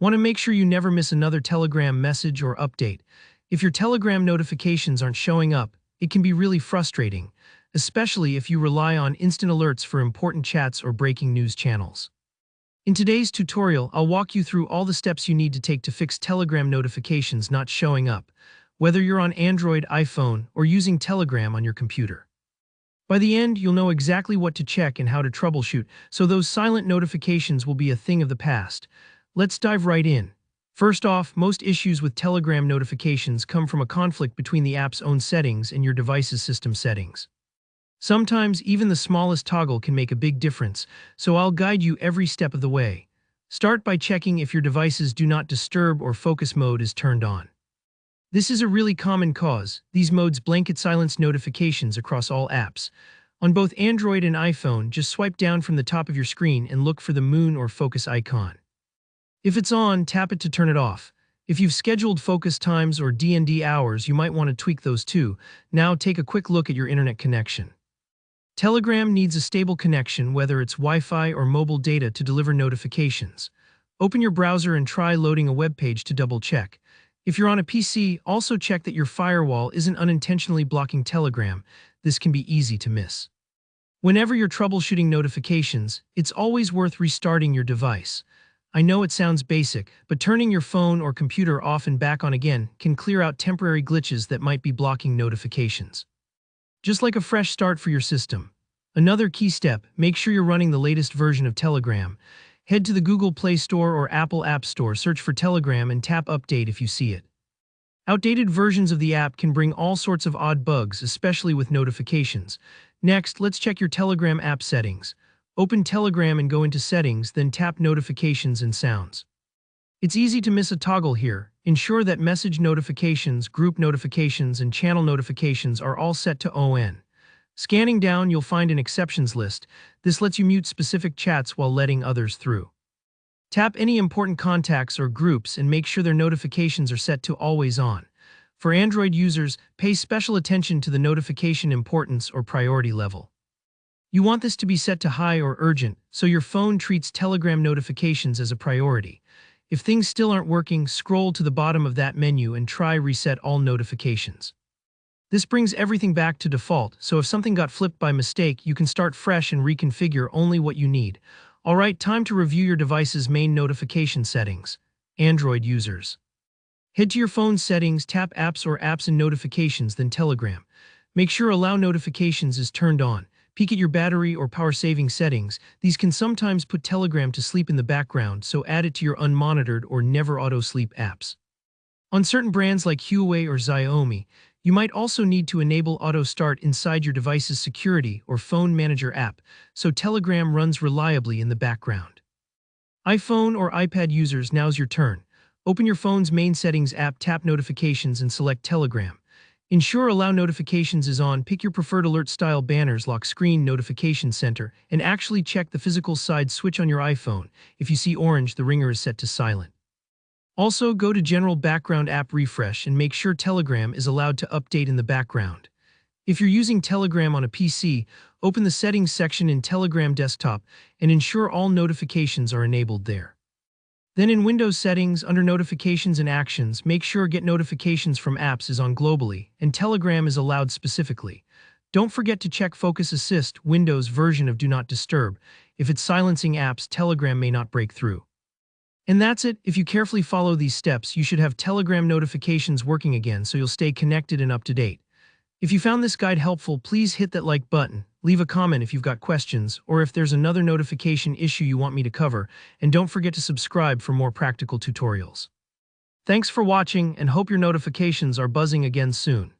Want to make sure you never miss another Telegram message or update. If your Telegram notifications aren't showing up, it can be really frustrating, especially if you rely on instant alerts for important chats or breaking news channels. In today's tutorial, I'll walk you through all the steps you need to take to fix Telegram notifications not showing up, whether you're on Android, iPhone, or using Telegram on your computer. By the end, you'll know exactly what to check and how to troubleshoot, so those silent notifications will be a thing of the past. Let's dive right in. First off, most issues with Telegram notifications come from a conflict between the app's own settings and your device's system settings. Sometimes even the smallest toggle can make a big difference, so I'll guide you every step of the way. Start by checking if your device's Do Not Disturb or Focus mode is turned on. This is a really common cause. These modes blanket silence notifications across all apps. On both Android and iPhone, just swipe down from the top of your screen and look for the moon or focus icon. If it's on, tap it to turn it off. If you've scheduled focus times or D&D hours, you might want to tweak those too. Now take a quick look at your internet connection. Telegram needs a stable connection, whether it's Wi-Fi or mobile data, to deliver notifications. Open your browser and try loading a web page to double-check. If you're on a PC, also check that your firewall isn't unintentionally blocking Telegram. This can be easy to miss. Whenever you're troubleshooting notifications, it's always worth restarting your device. I know it sounds basic, but turning your phone or computer off and back on again can clear out temporary glitches that might be blocking notifications. Just like a fresh start for your system. Another key step, make sure you're running the latest version of Telegram. Head to the Google Play Store or Apple App Store, search for Telegram and tap Update if you see it. Outdated versions of the app can bring all sorts of odd bugs, especially with notifications. Next, let's check your Telegram app settings. Open Telegram and go into Settings, then tap Notifications and Sounds. It's easy to miss a toggle here. Ensure that message notifications, group notifications, and channel notifications are all set to ON. Scanning down, you'll find an exceptions list. This lets you mute specific chats while letting others through. Tap any important contacts or groups and make sure their notifications are set to always on. For Android users, pay special attention to the notification importance or priority level. You want this to be set to high or urgent, so your phone treats Telegram notifications as a priority. If things still aren't working, scroll to the bottom of that menu and try Reset All Notifications. This brings everything back to default, so if something got flipped by mistake, you can start fresh and reconfigure only what you need. Alright, time to review your device's main notification settings. Android users. Head to your phone's settings, tap Apps or Apps and Notifications, then Telegram. Make sure Allow Notifications is turned on. Peek at your battery or power-saving settings. These can sometimes put Telegram to sleep in the background, so add it to your unmonitored or never auto-sleep apps. On certain brands like Huawei or Xiaomi, you might also need to enable auto start inside your device's security or phone manager app, so Telegram runs reliably in the background. iPhone or iPad users, now's your turn. Open your phone's main settings app, tap Notifications and select Telegram. Ensure Allow Notifications is on, pick your preferred alert style banners, lock screen, notification center, and actually check the physical side switch on your iPhone. If you see orange, the ringer is set to silent. Also, go to General Background App Refresh and make sure Telegram is allowed to update in the background. If you're using Telegram on a PC, open the Settings section in Telegram Desktop and ensure all notifications are enabled there. Then in Windows Settings, under Notifications and Actions, make sure Get Notifications from Apps is on globally, and Telegram is allowed specifically. Don't forget to check Focus Assist, Windows version of Do Not Disturb. If it's silencing apps, Telegram may not break through. And that's it. If you carefully follow these steps, you should have Telegram notifications working again, so you'll stay connected and up to date. If you found this guide helpful, please hit that like button, leave a comment if you've got questions, or if there's another notification issue you want me to cover, and don't forget to subscribe for more practical tutorials. Thanks for watching, and hope your notifications are buzzing again soon.